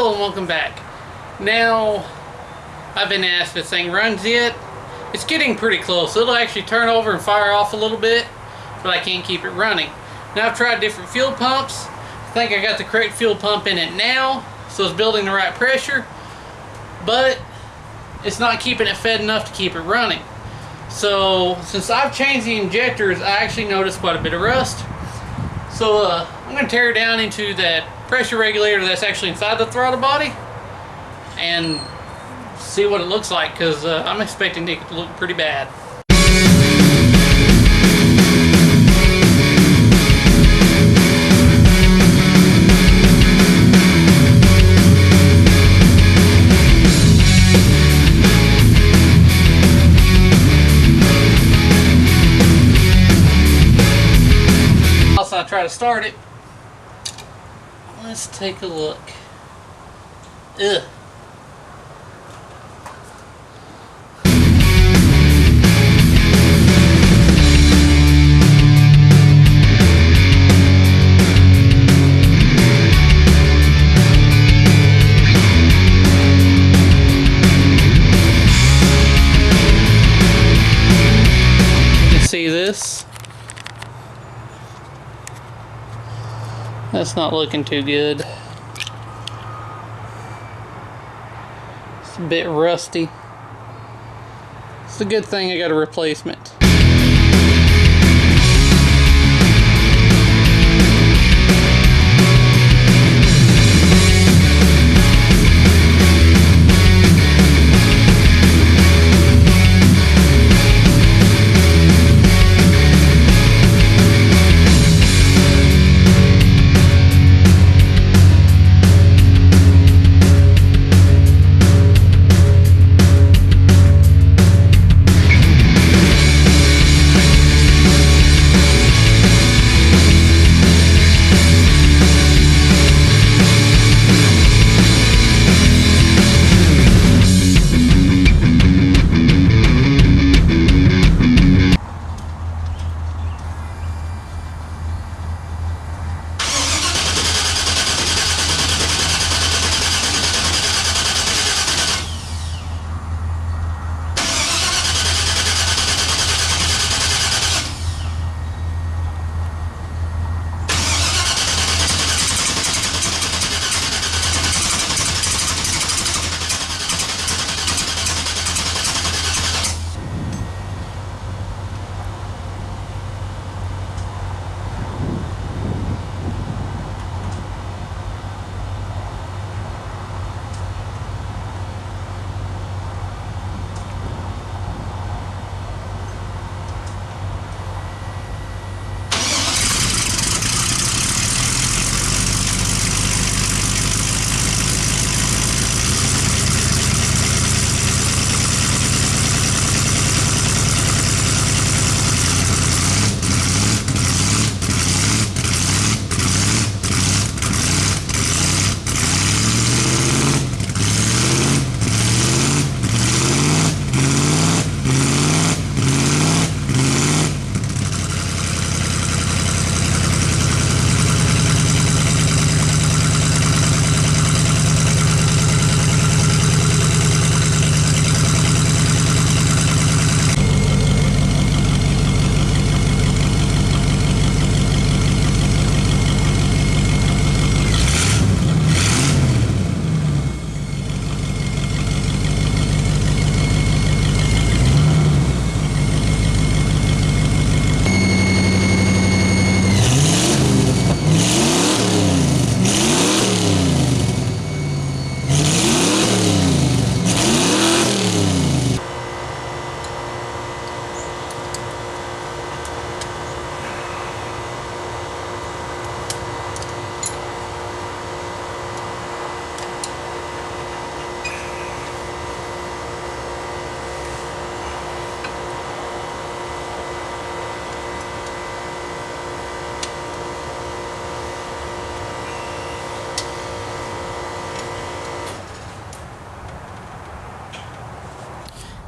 Hello and welcome back. Now, I've been asked if this thing runs yet. It's getting pretty close. It'll actually turn over and fire off a little bit, but I can't keep it running. Now I've tried different fuel pumps. I think I got the correct fuel pump in it now, so it's building the right pressure, but it's not keeping it fed enough to keep it running. So since I've changed the injectors, I actually noticed quite a bit of rust. So I'm going to tear it down into that pressure regulator that's actually inside the throttle body and see what it looks like, because I'm expecting it to look pretty bad. Also, I try to start it. Let's take a look. Ugh. You can see this. That's not looking too good. It's a bit rusty. It's a good thing I got a replacement.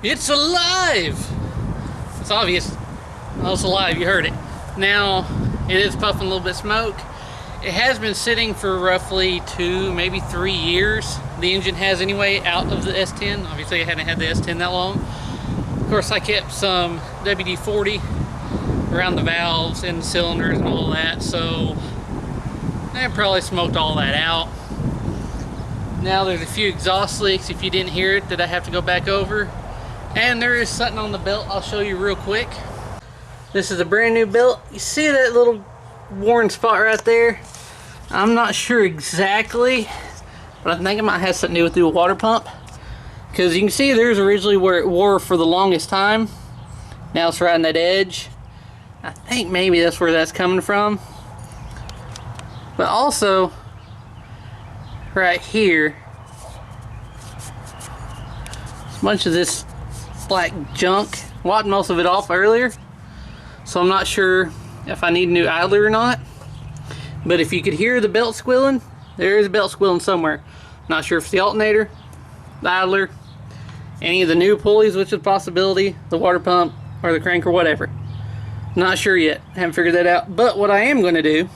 It's alive! It's obvious. Oh, it's alive, you heard it. Now, it is puffing a little bit of smoke. It has been sitting for roughly 2, maybe 3 years. The engine has anyway, out of the S10. Obviously I hadn't had the S10 that long. Of course I kept some WD-40 around the valves and the cylinders and all that, so I probably smoked all that out. Now there's a few exhaust leaks, if you didn't hear it, that I have to go back over. And there is something on the belt I'll show you real quick. This is a brand new belt. You see that little worn spot right there? I'm not sure exactly, but I think it might have something to do with the water pump. Because you can see there's originally where it wore for the longest time. Now it's right on that edge. I think maybe that's where that's coming from. But also, right here, a bunch of this black junk. Wapped most of it off earlier, so I'm not sure if I need a new idler or not. But if you could hear the belt squealing, there is a belt squealing somewhere. Not sure if it's the alternator, the idler, any of the new pulleys, which is a possibility, the water pump, or the crank, or whatever. Not sure yet. Haven't figured that out. But what I am going to do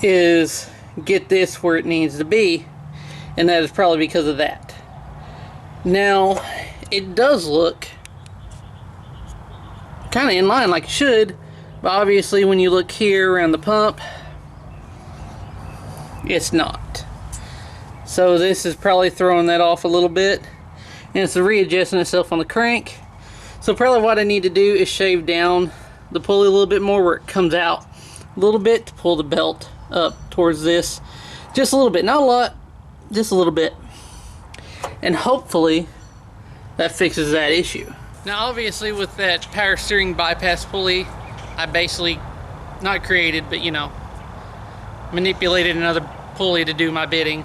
is get this where it needs to be, and that is probably because of that. Now, it does look kind of in line like it should, but obviously when you look here around the pump, it's not. So this is probably throwing that off a little bit, and it's readjusting itself on the crank. So probably what I need to do is shave down the pulley a little bit more where it comes out a little bit to pull the belt up towards this. Just a little bit, not a lot, just a little bit. And hopefully that fixes that issue. Now obviously with that power steering bypass pulley, I basically, not created, but you know, manipulated another pulley to do my bidding.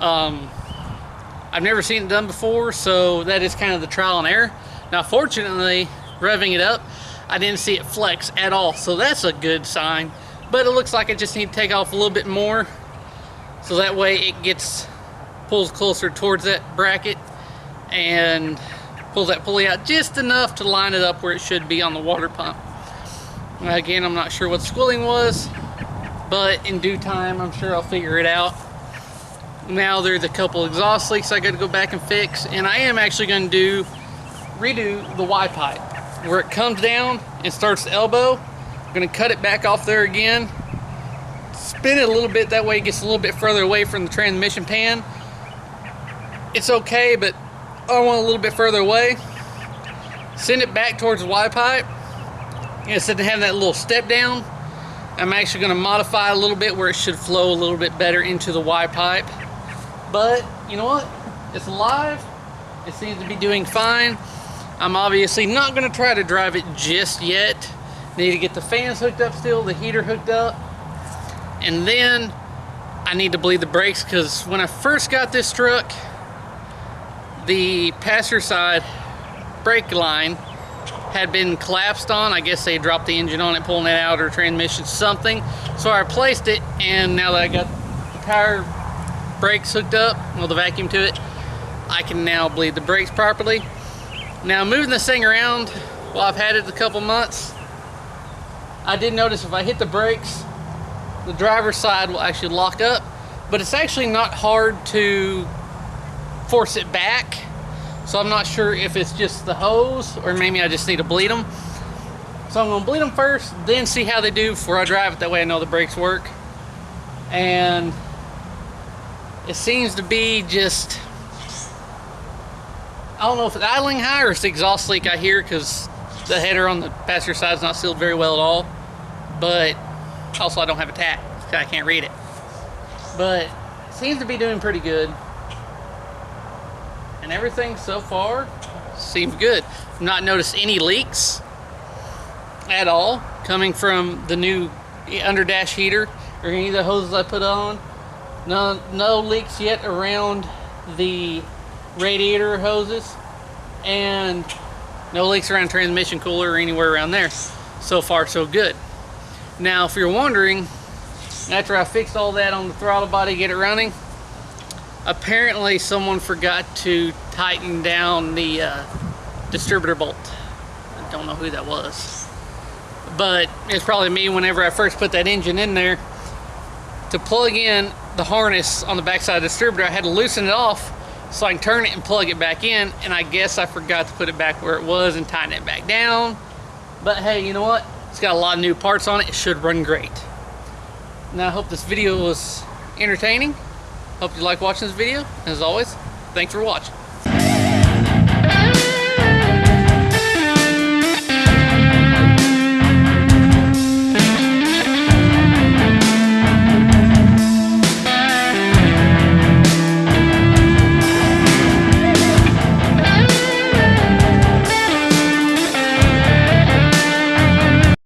I've never seen it done before, so that is kind of the trial and error. Now fortunately, revving it up, I didn't see it flex at all, so that's a good sign. But it looks like I just need to take off a little bit more, so that way it pulls closer towards that bracket and pulls that pulley out just enough to line it up where it should be on the water pump. Again, I'm not sure what the squealing was, but in due time I'm sure I'll figure it out. Now there's a couple exhaust leaks I got to go back and fix, and I am actually going to redo the Y pipe where it comes down and starts the elbow. I'm going to cut it back off there again, spin it a little bit, that way it gets a little bit further away from the transmission pan. It's okay, but I want a little bit further away. Send it back towards the Y pipe. Instead of having that little step down, I'm actually going to modify a little bit where it should flow a little bit better into the Y pipe. But you know what? It's alive. It seems to be doing fine. I'm obviously not going to try to drive it just yet. Need to get the fans hooked up still, the heater hooked up, and then I need to bleed the brakes, because when I first got this truck, the passenger side brake line had been collapsed on. I guess they dropped the engine on it, pulling it out, or transmission, something. So I replaced it, and now that I got the power brakes hooked up, well, the vacuum to it, I can now bleed the brakes properly. Now moving this thing around, while I've had it a couple months, I did notice if I hit the brakes, the driver's side will actually lock up, but it's actually not hard to force it back. So I'm not sure if it's just the hose, or maybe I just need to bleed them. So I'm going to bleed them first, then see how they do before I drive it. That way I know the brakes work. And it seems to be just, I don't know if it's idling high or it's the exhaust leak I hear, because the header on the passenger side is not sealed very well at all. But also I don't have a tach, so I can't read it. But it seems to be doing pretty good. And everything so far seems good. I've not noticed any leaks at all coming from the new under dash heater or any of the hoses I put on. No leaks yet around the radiator hoses, and no leaks around transmission cooler or anywhere around there. So far so good. Now if you're wondering, after I fixed all that on the throttle body, get it running, apparently someone forgot to tighten down the distributor bolt. I don't know who that was, but it's probably me whenever I first put that engine in there. To plug in the harness on the backside of the distributor, I had to loosen it off so I can turn it and plug it back in, and I guess I forgot to put it back where it was and tighten it back down. But hey, you know what? It's got a lot of new parts on it. It should run great. Now, I hope this video was entertaining. Hope you like watching this video. As always, thanks for watching.